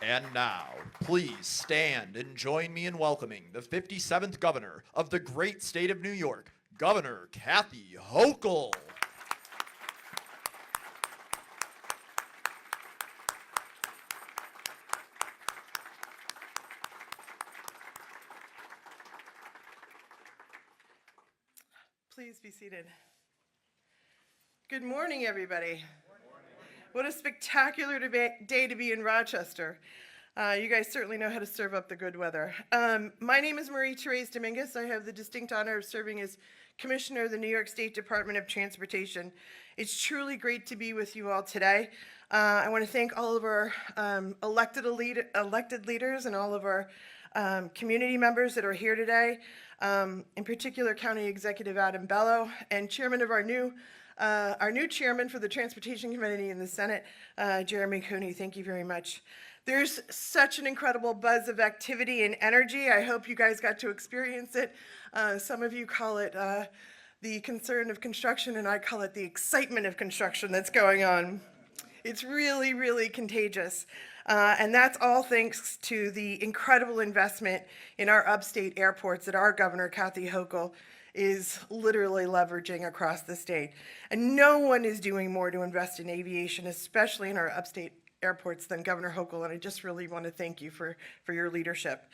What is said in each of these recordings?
And now, please stand and join me in welcoming the 57th Governor of the great state of New York, Governor Kathy Hochul. Please be seated. Good morning, everybody. What a spectacular day to be in Rochester. You guys certainly know how to serve up the good weather. My name is Marie-Therese Dominguez. I have the distinct honor of serving as Commissioner of the New York State Department of Transportation. It's truly great to be with you all today. I want to thank all of our elected leaders and all of our community members that are here today. In particular, County Executive Adam Bello and Chairman of our new chairman for the Transportation Committee in the Senate, Jeremy Cooney. Thank you very much. There's such an incredible buzz of activity and energy. I hope you guys got to experience it. Some of you call it the concern of construction, and I call it the excitement of construction that's going on. It's really, really contagious. And that's all thanks to the incredible investment in our upstate airports that our Governor, Kathy Hochul, is literally leveraging across the state. And no one is doing more to invest in aviation, especially in our upstate airports, than Governor Hochul, and I just really want to thank you for your leadership.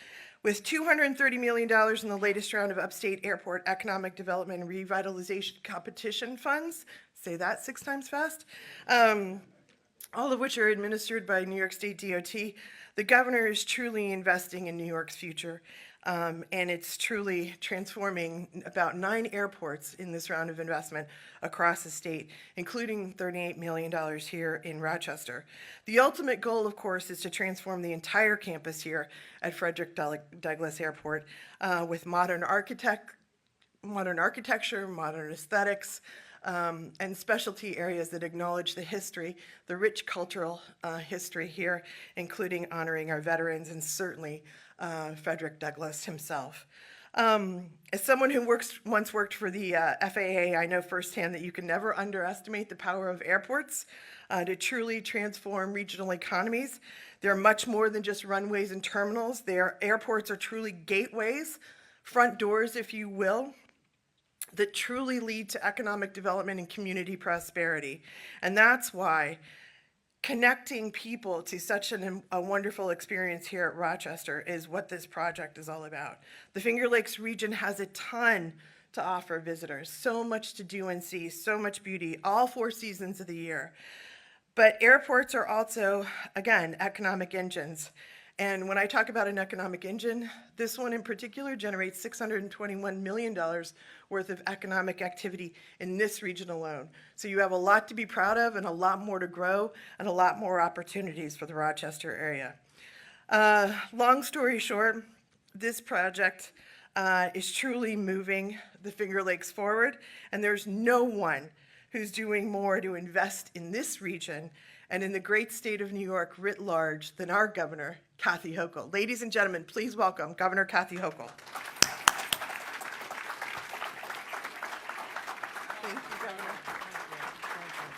With $230 million in the latest round of upstate airport economic development and revitalization competition funds, say that 6 times fast, all of which are administered by New York State DOT, the governor is truly investing in New York's future. And it's truly transforming about 9 airports in this round of investment across the state, including $38 million here in Rochester. The ultimate goal, of course, is to transform the entire campus here at Frederick Douglass Airport with modern architecture, modern aesthetics, and specialty areas that acknowledge the history, the rich cultural history here, including honoring our veterans and certainly Frederick Douglass himself. As someone who once worked for the FAA, I know firsthand that you can never underestimate the power of airports to truly transform regional economies. They're much more than just runways and terminals. Airports are truly gateways, front doors, if you will, that truly lead to economic development and community prosperity. And that's why connecting people to such a wonderful experience here at Rochester is what this project is all about. The Finger Lakes region has a ton to offer visitors, so much to do and see, so much beauty, all 4 seasons of the year. But airports are also, again, economic engines. And when I talk about an economic engine, this one in particular generates $621 million worth of economic activity in this region alone. So you have a lot to be proud of and a lot more to grow and a lot more opportunities for the Rochester area. Long story short, this project is truly moving the Finger Lakes forward, and there's no one who's doing more to invest in this region and in the great state of New York writ large than our Governor, Kathy Hochul. Ladies and gentlemen, please welcome Governor Kathy Hochul. Thank you, Governor.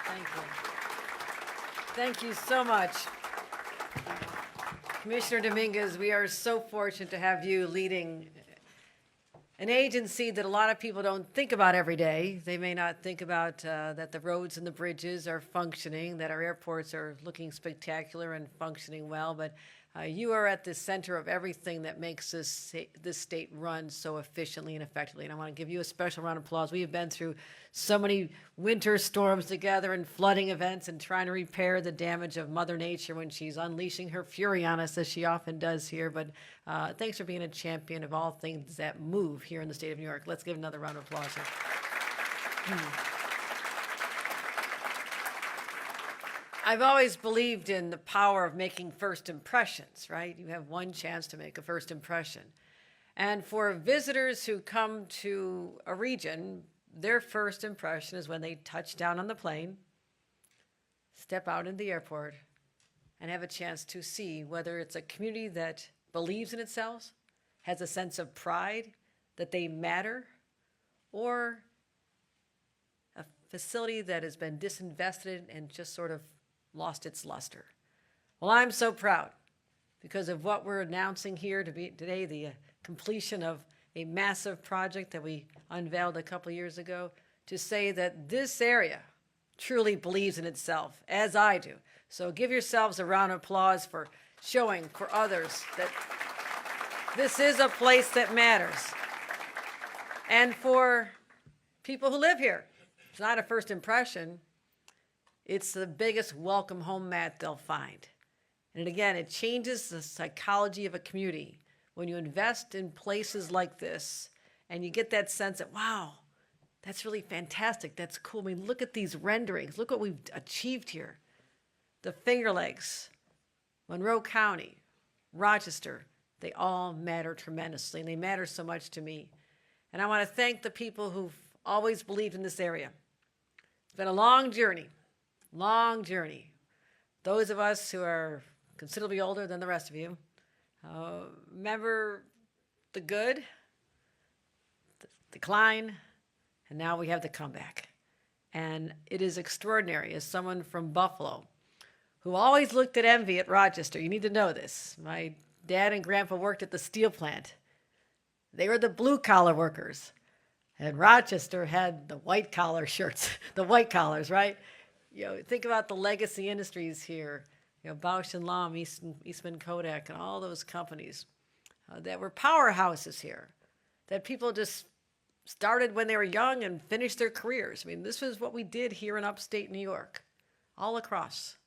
Thank you. Thank you so much. Commissioner Dominguez, we are so fortunate to have you leading an agency that a lot of people don't think about every day. They may not think about that the roads and the bridges are functioning, that our airports are looking spectacular and functioning well, but you are at the center of everything that makes this state run so efficiently and effectively. And I want to give you a special round of applause. We have been through so many winter storms together and flooding events and trying to repair the damage of Mother Nature when she's unleashing her fury on us, as she often does here. But thanks for being a champion of all things that move here in the state of New York. Let's give another round of applause here. I've always believed in the power of making first impressions, right? You have one chance to make a first impression. And for visitors who come to a region, their first impression is when they touch down on the plane, step out in the airport, and have a chance to see whether it's a community that believes in itself, has a sense of pride that they matter, or a facility that has been disinvested and just sort of lost its luster. Well, I'm so proud because of what we're announcing here to be today, the completion of a massive project that we unveiled a couple years ago, to say that this area truly believes in itself, as I do. So give yourselves a round of applause for showing for others that this is a place that matters. And for people who live here, it's not a first impression, it's the biggest welcome home mat they'll find. And again, it changes the psychology of a community when you invest in places like this and you get that sense that, wow, that's really fantastic, that's cool. I mean, look at these renderings, look what we've achieved here. The Finger Lakes, Monroe County, Rochester, they all matter tremendously, and they matter so much to me. And I want to thank the people who've always believed in this area. It's been a long journey, long journey. Those of us who are considerably older than the rest of you remember the good, the decline, and now we have the comeback. And it is extraordinary. As someone from Buffalo who always looked at envy at Rochester, you need to know this. My dad and grandpa worked at the steel plant. They were the blue-collar workers. And Rochester had the white-collar shirts, the white collars, right? You know, think about the legacy industries here. You know, Bausch and Lomb, Eastman Kodak, and all those companies that were powerhouses here, that people just started when they were young and finished their careers. I mean, this was what we did here in upstate New York, all across.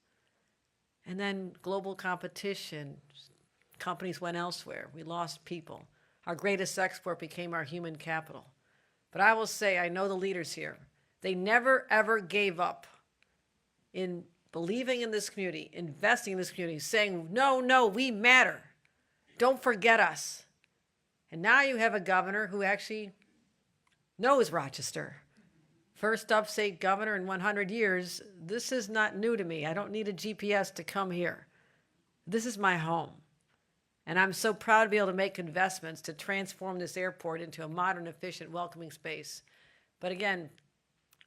And then global competition, companies went elsewhere. We lost people. Our greatest export became our human capital. But I will say, I know the leaders here. They never, ever gave up in believing in this community, investing in this community, saying, no, no, we matter. Don't forget us. And now you have a governor who actually knows Rochester. First upstate governor in 100 years. This is not new to me. I don't need a GPS to come here. This is my home. And I'm so proud to be able to make investments to transform this airport into a modern, efficient, welcoming space. But again,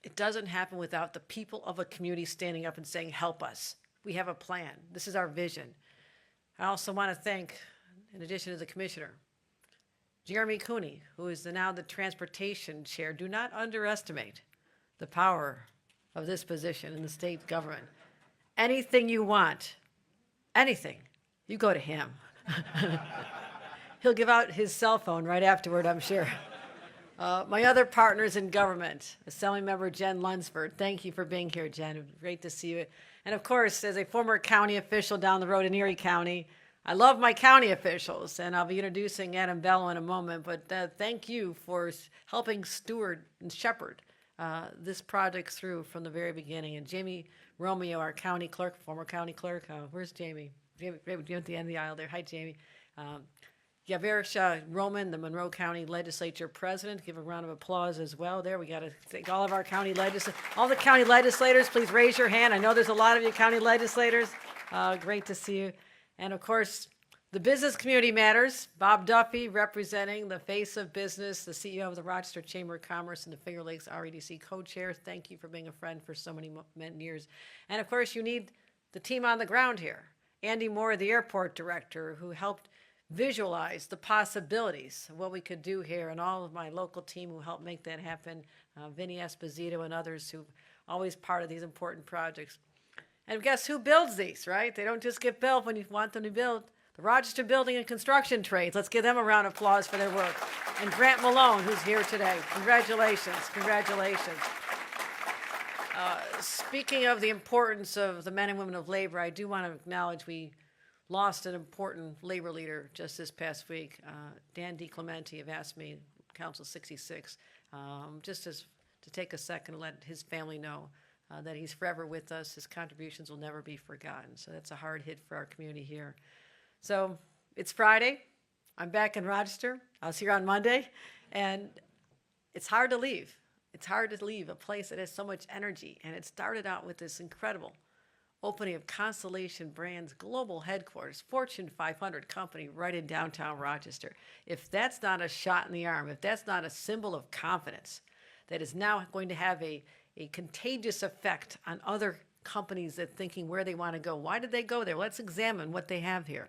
it doesn't happen without the people of a community standing up and saying, help us. We have a plan. This is our vision. I also want to thank, in addition to the commissioner, Jeremy Cooney, who is now the transportation chair. Do not underestimate the power of this position in the state government. Anything you want, anything, you go to him. He'll give out his cell phone right afterward, I'm sure. My other partners in government, Assemblymember Jen Lunsford, thank you for being here, Jen. Great to see you. And of course, as a former county official down the road in Erie County, I love my county officials, and I'll be introducing Adam Bello in a moment, but thank you for helping steward and shepherd this project through from the very beginning. And Jamie Romeo, our county clerk, former county clerk, where's Jamie? Jamie at the end of the aisle there. Hi, Jamie. Yaversha Roman, the Monroe County Legislature President. Give a round of applause as well there. We got to thank all of our county legislators. All the county legislators, please raise your hand. I know there's a lot of you county legislators. Great to see you. And of course, the business community matters. Bob Duffy, representing the face of business, the CEO of the Rochester Chamber of Commerce and the Finger Lakes REDC co-chair. Thank you for being a friend for so many years. And of course, you need the team on the ground here. Andy Moore, the airport director, who helped visualize the possibilities of what we could do here, and all of my local team who helped make that happen, Vinny Esposito and others who always part of these important projects. And guess who builds these, right? They don't just get built when you want them to build. The Rochester Building and Construction Trades. Let's give them a round of applause for their work. And Grant Malone, who's here today. Congratulations, congratulations. Speaking of the importance of the men and women of labor, I do want to acknowledge we lost an important labor leader just this past week. Dan DiClemente have asked me, Council 66, just to take a second and let his family know that he's forever with us. His contributions will never be forgotten. So that's a hard hit for our community here. So it's Friday. I'm back in Rochester. I was here on Monday, and it's hard to leave. It's hard to leave a place that has so much energy. And it started out with this incredible opening of Constellation Brands global headquarters, Fortune 500 company right in downtown Rochester. If that's not a shot in the arm, if that's not a symbol of confidence that is now going to have a contagious effect on other companies that thinking where they want to go. Why did they go there? Let's examine what they have here.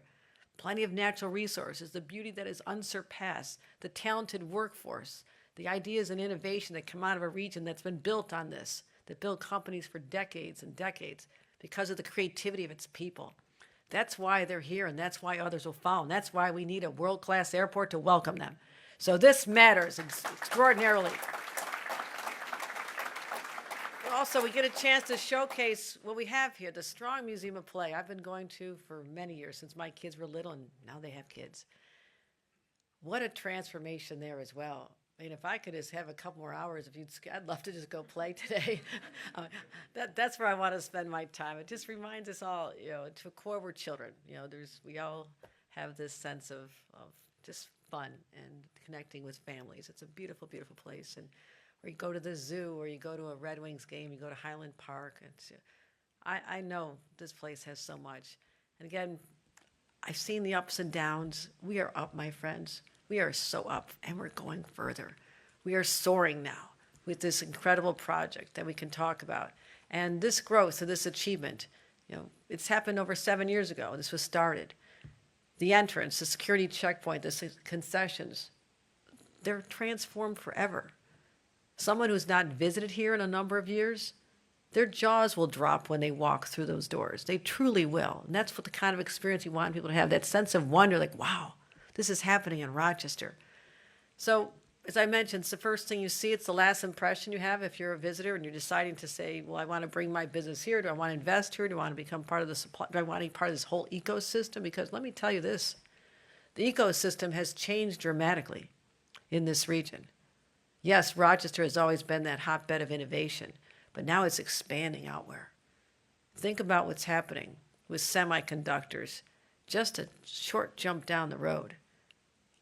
plenty of natural resources, the beauty that is unsurpassed, the talented workforce, the ideas and innovation that come out of a region that's been built on this, that built companies for decades and decades because of the creativity of its people. That's why they're here, and that's why others will follow, and that's why we need a world-class airport to welcome them. So this matters extraordinarily. Also, we get a chance to showcase what we have here, the Strong Museum of Play. I've been going to for many years, since my kids were little, and now they have kids. What a transformation there as well. I mean, if I could just have a couple more hours, I'd love to just go play today. That's where I want to spend my time. It just reminds us all, to core we're children. We all have this sense of just fun and connecting with families. It's a beautiful, beautiful place. And or you go to the zoo, or you go to a Red Wings game, you go to Highland Park. I know this place has so much. And again, I've seen the ups and downs. We are up, my friends. We are so up, and we're going further. We are soaring now with this incredible project that we can talk about. And this growth and this achievement, it's happened over 7 years ago. This was started. The entrance, the security checkpoint, the concessions, they're transformed forever. Someone who's not visited here in a number of years, their jaws will drop when they walk through those doors. They truly will. And that's what the kind of experience you want people to have, that sense of wonder, like, wow, this is happening in Rochester. So, as I mentioned, it's the first thing you see. It's the last impression you have if you're a visitor and you're deciding to say, well, I want to bring my business here. Do I want to invest here? Do I want to become part of the supply? Do I want to be part of this whole ecosystem? Because let me tell you this, the ecosystem has changed dramatically in this region. Yes, Rochester has always been that hotbed of innovation, but now it's expanding outward. Think about what's happening with semiconductors, just a short jump down the road.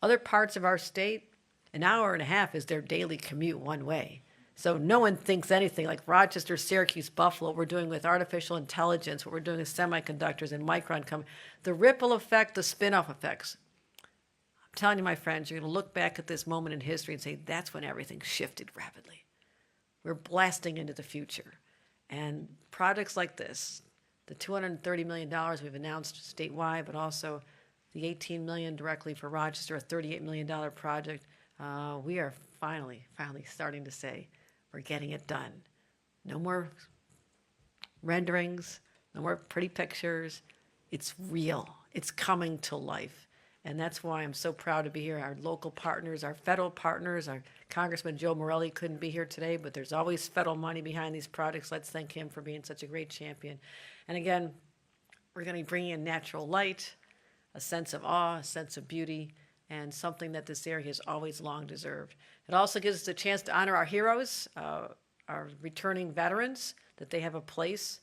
Other parts of our state, an hour and a half is their daily commute one way. So no one thinks anything like Rochester, Syracuse, Buffalo, what we're doing with artificial intelligence, what we're doing with semiconductors and Micron, the ripple effect, the spin-off effects. I'm telling you, my friends, you're going to look back at this moment in history and say, that's when everything shifted rapidly. We're blasting into the future. And projects like this, the $230 million we've announced statewide, but also the $18 million directly for Rochester, a $38 million project, we are finally starting to say we're getting it done. No more renderings, no more pretty pictures. It's real. It's coming to life. And that's why I'm so proud to be here. Our local partners, our federal partners, our Congressman Joe Morelli couldn't be here today, but there's always federal money behind these projects. Let's thank him for being such a great champion. And again, we're going to be bringing in natural light, a sense of awe, a sense of beauty, and something that this area has always long deserved. It also gives us a chance to honor our heroes, our returning veterans, that they have a place,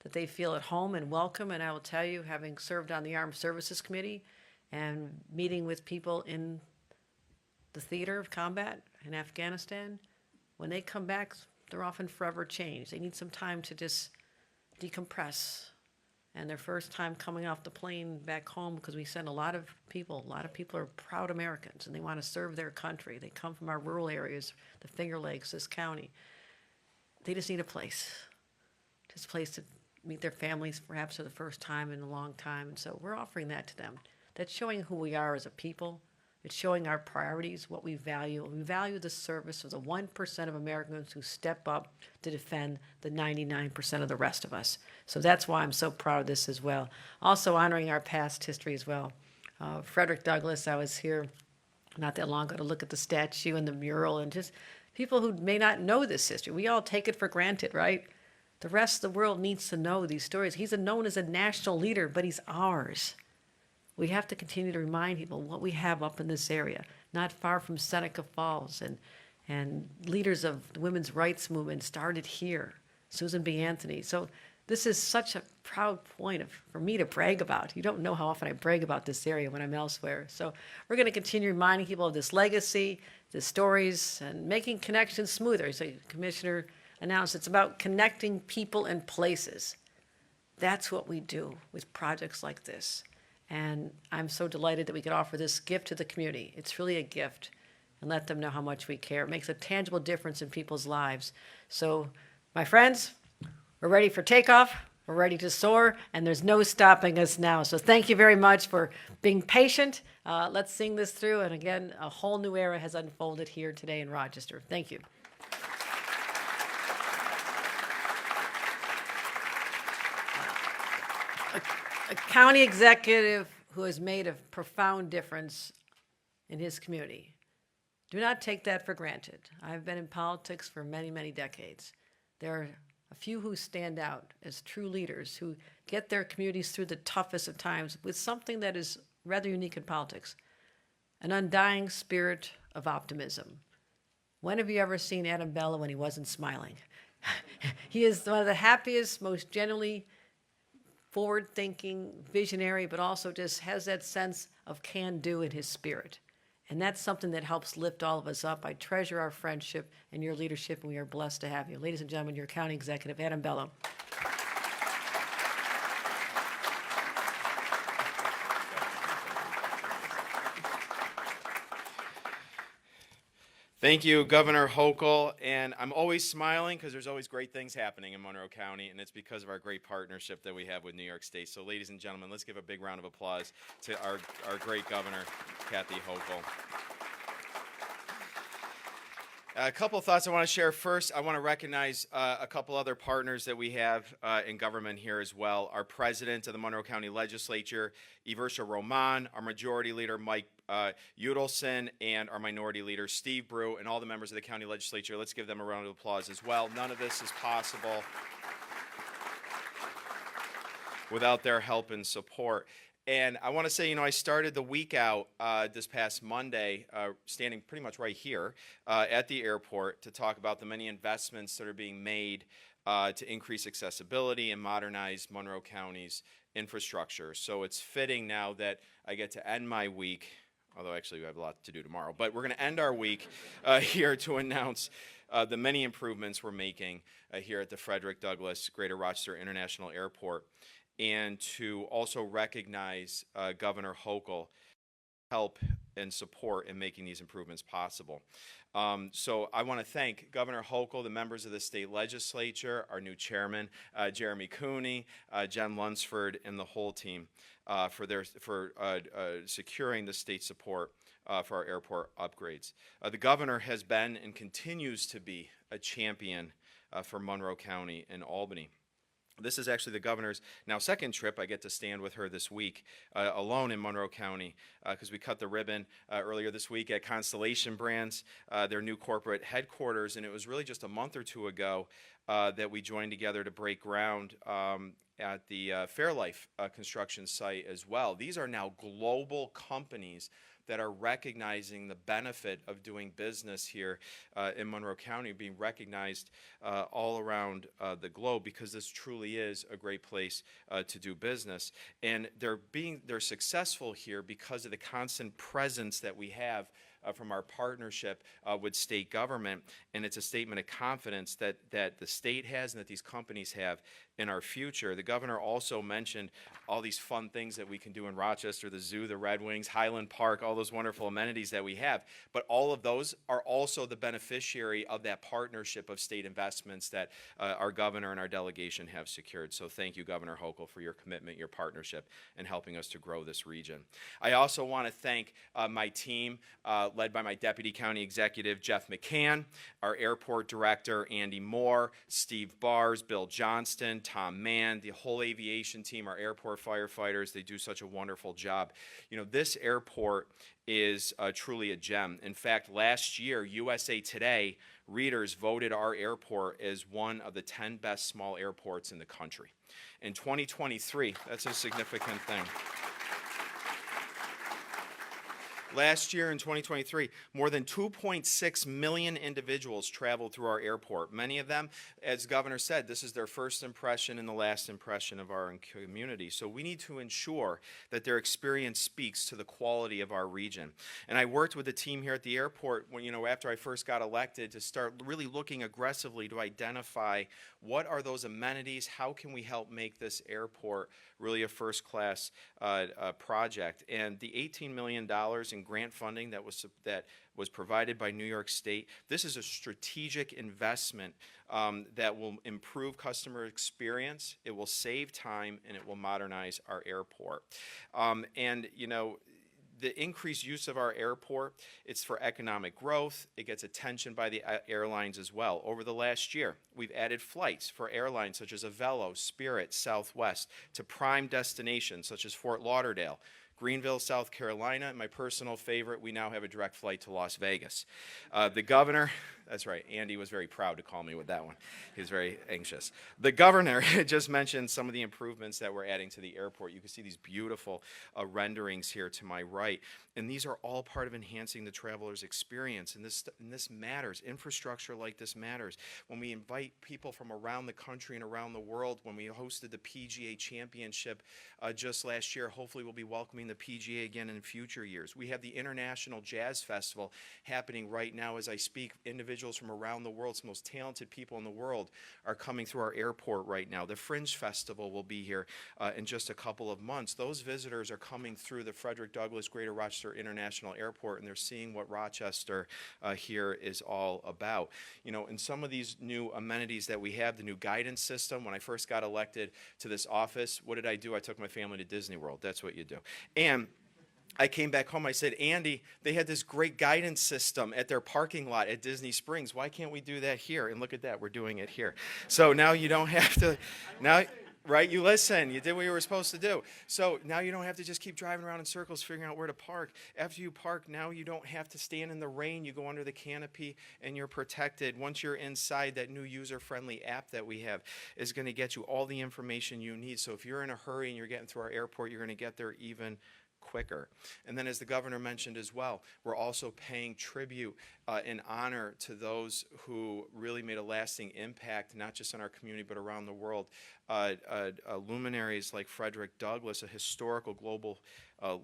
that they feel at home and welcome. And I will tell you, having served on the Armed Services Committee and meeting with people in the theater of combat in Afghanistan, when they come back, they're often forever changed. They need some time to just decompress. And their first time coming off the plane back home, because we send a lot of people are proud Americans, and they want to serve their country. They come from our rural areas, the Finger Lakes, this county. They just need a place to meet their families, perhaps for the first time in a long time. And so we're offering that to them. That's showing who we are as a people. It's showing our priorities, what we value. We value the service of the 1% of Americans who step up to defend the 99% of the rest of us. So that's why I'm so proud of this as well. Also honoring our past history as well. Frederick Douglass, I was here not that long ago to look at the statue and the mural, and just people who may not know this history. We all take it for granted, right? The rest of the world needs to know these stories. He's known as a national leader, but he's ours. We have to continue to remind people what we have up in this area, not far from Seneca Falls, and leaders of the women's rights movement started here, Susan B. Anthony. So this is such a proud point for me to brag about. You don't know how often I brag about this area when I'm elsewhere. So we're going to continue reminding people of this legacy, the stories, and making connections smoother. So the commissioner announced it's about connecting people and places. That's what we do with projects like this. And I'm so delighted that we could offer this gift to the community. It's really a gift, and let them know how much we care. It makes a tangible difference in people's lives. So, my friends, we're ready for takeoff. We're ready to soar, and there's no stopping us now. So thank you very much for being patient. Let's sing this through. And again, a whole new era has unfolded here today in Rochester. Thank you. A county executive who has made a profound difference in his community. Do not take that for granted. I've been in politics for many, many decades. There are a few who stand out as true leaders who get their communities through the toughest of times with something that is rather unique in politics, an undying spirit of optimism. When have you ever seen Adam Bella when he wasn't smiling? He is one of the happiest, most genuinely forward-thinking, visionary, but also just has that sense of can-do in his spirit. And that's something that helps lift all of us up. I treasure our friendship and your leadership, and we are blessed to have you. Ladies and gentlemen, your county executive, Adam Bello. Thank you, Governor Hochul, and I'm always smiling because there's always great things happening in Monroe County, and it's because of our great partnership that we have with New York State. So, ladies and gentlemen, let's give a big round of applause to our great Governor, Kathy Hochul. A couple of thoughts I want to share. First, I want to recognize a couple other partners that we have in government here as well. Our president of the Monroe County Legislature, Eversha Roman, our majority leader, Mike Udelson, and our minority leader, Steve Brew, and all the members of the county legislature. Let's give them a round of applause as well. None of this is possible without their help and support. And I want to say, I started the week out this past Monday, standing pretty much right here at the airport to talk about the many investments that are being made to increase accessibility and modernize Monroe County's infrastructure. So it's fitting now that I get to end my week, although actually we have a lot to do tomorrow, but we're going to end our week here to announce the many improvements we're making here at the Frederick Douglass Greater Rochester International Airport, and to also recognize Governor Hochul help and support in making these improvements possible. So I want to thank Governor Hochul, the members of the state legislature, our new chairman, Jeremy Cooney, Jen Lunsford, and the whole team for securing the state support for our airport upgrades. The governor has been and continues to be a champion for Monroe County and Albany. This is actually the governor's now second trip. I get to stand with her this week alone in Monroe County because we cut the ribbon earlier this week at Constellation Brands, their new corporate headquarters, and it was really just a month or two ago that we joined together to break ground at the Fairlife construction site as well. These are now global companies that are recognizing the benefit of doing business here in Monroe County, being recognized all around the globe, because this truly is a great place to do business. And they're successful here because of the constant presence that we have from our partnership with state government, and it's a statement of confidence that the state has and that these companies have in our future. The governor also mentioned all these fun things that we can do in Rochester, the zoo, the Red Wings, Highland Park, all those wonderful amenities that we have. But all of those are also the beneficiary of that partnership of state investments that our governor and our delegation have secured. So thank you, Governor Hochul, for your commitment, your partnership, and helping us to grow this region. I also want to thank my team, led by my Deputy County Executive, Jeff McCann, our Airport Director, Andy Moore, Steve Bars, Bill Johnston, Tom Mann, the whole aviation team, our airport firefighters. They do such a wonderful job. This airport is truly a gem. In fact, last year, USA Today readers voted our airport as one of the 10 best small airports in the country. In 2023, that's a significant thing. Last year in 2023, more than 2.6 million individuals traveled through our airport. Many of them, as the governor said, this is their first impression and the last impression of our community. So we need to ensure that their experience speaks to the quality of our region. And I worked with the team here at the airport after I first got elected to start really looking aggressively to identify what are those amenities, how can we help make this airport really a first-class project. And the $18 million in grant funding that was provided by New York State. This is a strategic investment that will improve customer experience, it will save time, and it will modernize our airport. And, you know, the increased use of our airport, it's for economic growth. It gets attention by the airlines as well. Over the last year, we've added flights for airlines such as Avelo, Spirit, Southwest, to prime destinations such as Fort Lauderdale, Greenville, South Carolina, and my personal favorite, we now have a direct flight to Las Vegas. The governor, that's right, Andy was very proud to call me with that one. He was very anxious. The governor just mentioned some of the improvements that we're adding to the airport. You can see these beautiful renderings here to my right, and these are all part of enhancing the traveler's experience, and this matters. Infrastructure like this matters. When we invite people from around the country and around the world, when we hosted the PGA Championship just last year, hopefully we'll be welcoming the PGA again in future years. We have the International Jazz Festival happening right now as I speak. Individuals from around the world, some of the most talented people in the world, are coming through our airport right now. The Fringe Festival will be here in just a couple of months. Those visitors are coming through the Frederick Douglass Greater Rochester International Airport, and they're seeing what Rochester here is all about. You know, and some of these new amenities that we have, the new guidance system. When I first got elected to this office, what did I do? I took my family to Disney World. That's what you do. And I came back home, I said, Andy, they had this great guidance system at their parking lot at Disney Springs. Why can't we do that here? And look at that, we're doing it here. So now you don't have to, now, right, you listen, you did what you were supposed to do. So now you don't have to just keep driving around in circles figuring out where to park. After you park, now you don't have to stand in the rain. You go under the canopy and you're protected. Once you're inside, that new user-friendly app that we have is going to get you all the information you need. So if you're in a hurry and you're getting through our airport, you're going to get there even quicker. And then, as the governor mentioned as well, we're also paying tribute and honor to those who really made a lasting impact, not just in our community, but around the world. Luminaries like Frederick Douglass, a historical global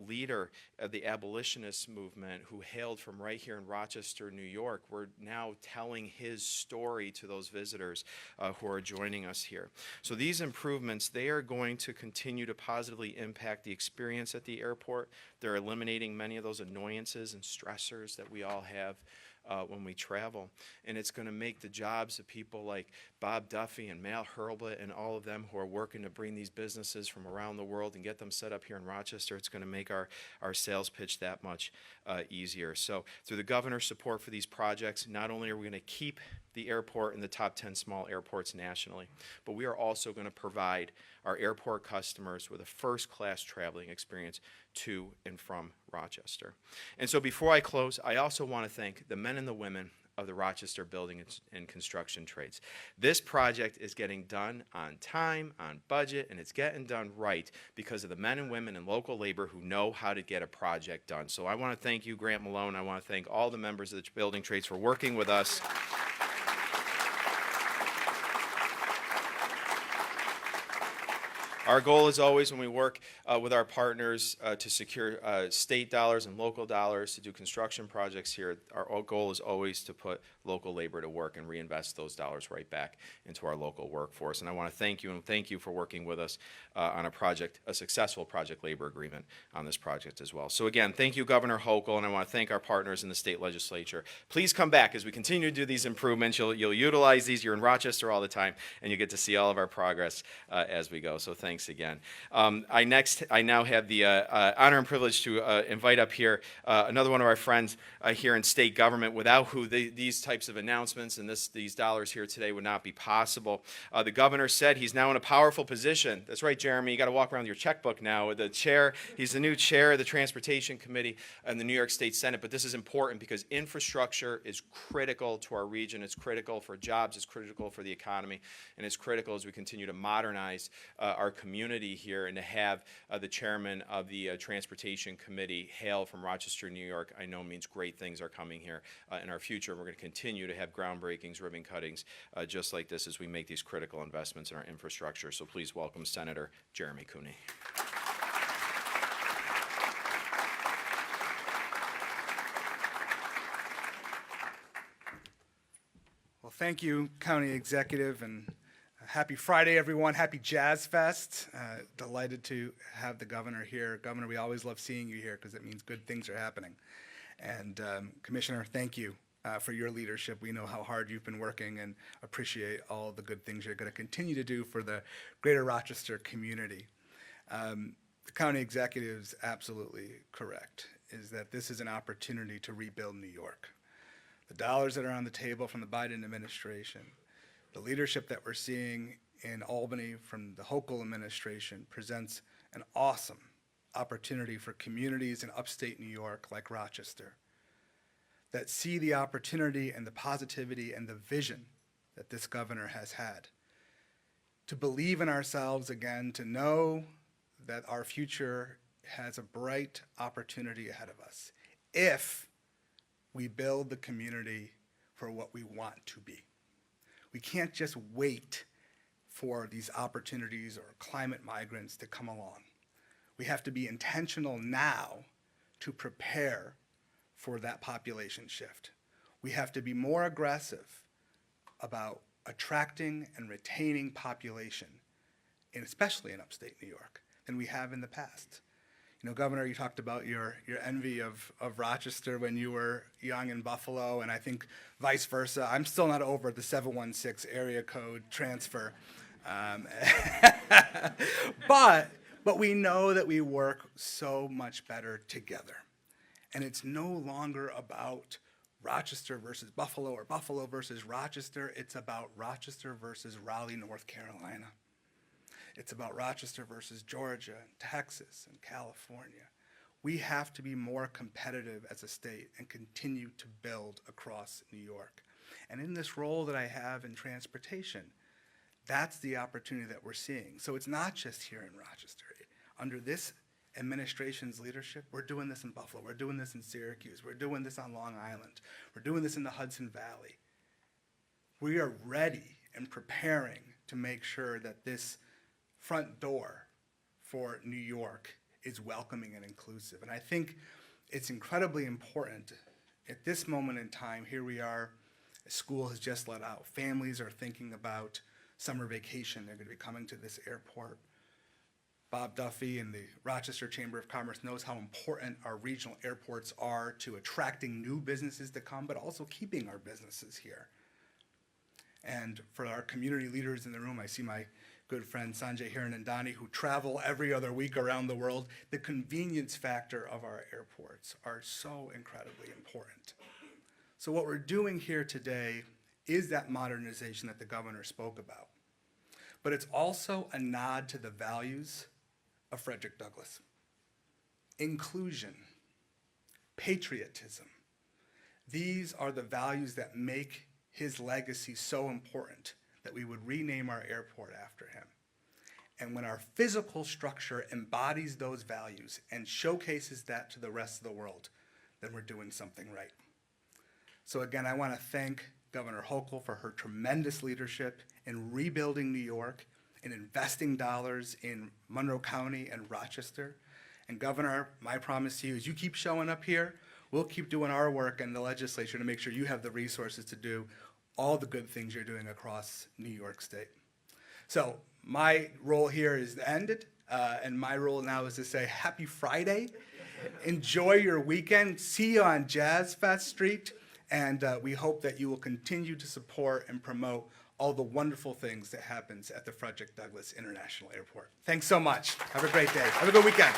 leader of the abolitionist movement who hailed from right here in Rochester, New York. We're now telling his story to those visitors who are joining us here. So these improvements, they are going to continue to positively impact the experience at the airport. They're eliminating many of those annoyances and stressors that we all have when we travel. And it's going to make the jobs of people like Bob Duffy and Mal Hurlbut and all of them who are working to bring these businesses from around the world and get them set up here in Rochester, it's going to make our sales pitch that much easier. So through the governor's support for these projects, not only are we going to keep the airport in the top 10 small airports nationally, but we are also going to provide our airport customers with a first-class traveling experience to and from Rochester. And so before I close, I also want to thank the men and the women of the Rochester building and construction trades. This project is getting done on time, on budget, and it's getting done right because of the men and women and local labor who know how to get a project done. So I want to thank you, Grant Malone. I want to thank all the members of the building trades for working with us. Our goal is always, when we work with our partners to secure state dollars and local dollars to do construction projects here, our goal is always to put local labor to work and reinvest those dollars right back into our local workforce. And I want to thank you, and thank you for working with us on a successful project labor agreement on this project as well. So again, thank you, Governor Hochul, and I want to thank our partners in the state legislature. Please come back as we continue to do these improvements. You'll utilize these. You're in Rochester all the time, and you get to see all of our progress as we go. So thanks again. I now have the honor and privilege to invite up here another one of our friends here in state government, without who these types of announcements and these dollars here today would not be possible. The governor said he's now in a powerful position. That's right, Jeremy. You got to walk around with your checkbook now. With the chair, he's the new chair of the Transportation Committee in the New York State Senate. But this is important because infrastructure is critical to our region. It's critical for jobs. It's critical for the economy, and it's critical as we continue to modernize our community here, and to have the chairman of the Transportation Committee hail from Rochester, New York, I know means great things are coming here in our future. We're going to continue to have groundbreakings, ribbon cuttings, just like this as we make these critical investments in our infrastructure. So please welcome Senator Jeremy Cooney. Well, thank you, County Executive, and Happy Friday, everyone. Happy Jazz Fest. Delighted to have the governor here. Governor, we always love seeing you here because it means good things are happening. And Commissioner, thank you for your leadership. We know how hard you've been working and appreciate all the good things you're going to continue to do for the greater Rochester community. The county executive is absolutely correct, is that this is an opportunity to rebuild New York. The dollars that are on the table from the Biden administration, the leadership that we're seeing in Albany from the Hochul administration presents an awesome opportunity for communities in upstate New York like Rochester that see the opportunity and the positivity and the vision that this governor has had to believe in ourselves again, to know that our future has a bright opportunity ahead of us if we build the community for what we want to be. We can't just wait for these opportunities or climate migrants to come along. We have to be intentional now to prepare for that population shift. We have to be more aggressive about attracting and retaining population, and especially in upstate New York, than we have in the past. You know, Governor, you talked about your envy of Rochester when you were young in Buffalo, and I think vice versa. I'm still not over the 716 area code transfer. But we know that we work so much better together. And it's no longer about Rochester versus Buffalo or Buffalo versus Rochester. It's about Rochester versus Raleigh, North Carolina. It's about Rochester versus Georgia, and Texas, and California. We have to be more competitive as a state and continue to build across New York. And in this role that I have in transportation, that's the opportunity that we're seeing. So it's not just here in Rochester. Under this administration's leadership, we're doing this in Buffalo, we're doing this in Syracuse, we're doing this on Long Island, we're doing this in the Hudson Valley. We are ready and preparing to make sure that this front door for New York is welcoming and inclusive. And I think it's incredibly important at this moment in time. Here we are, school has just let out. Families are thinking about summer vacation. They're going to be coming to this airport. Bob Duffy and the Rochester Chamber of Commerce knows how important our regional airports are to attracting new businesses to come, but also keeping our businesses here. And for our community leaders in the room, I see my good friends Sanjay Hiranandani, who travel every other week around the world. The convenience factor of our airports are so incredibly important. So what we're doing here today is that modernization that the governor spoke about. But it's also a nod to the values of Frederick Douglass. Inclusion, patriotism. These are the values that make his legacy so important that we would rename our airport after him. And when our physical structure embodies those values and showcases that to the rest of the world, then we're doing something right. So again, I want to thank Governor Hochul for her tremendous leadership in rebuilding New York and investing dollars in Monroe County and Rochester. And Governor, my promise to you is you keep showing up here, we'll keep doing our work in the legislature to make sure you have the resources to do all the good things you're doing across New York State. So my role here is ended, and my role now is to say happy Friday. Enjoy your weekend. See you on Jazz Fest Street, and we hope that you will continue to support and promote all the wonderful things that happens at the Frederick Douglass International Airport. Thanks so much. Have a great day. Have a good weekend.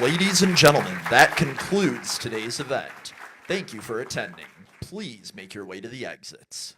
Ladies and gentlemen, that concludes today's event. Thank you for attending. Please make your way to the exits.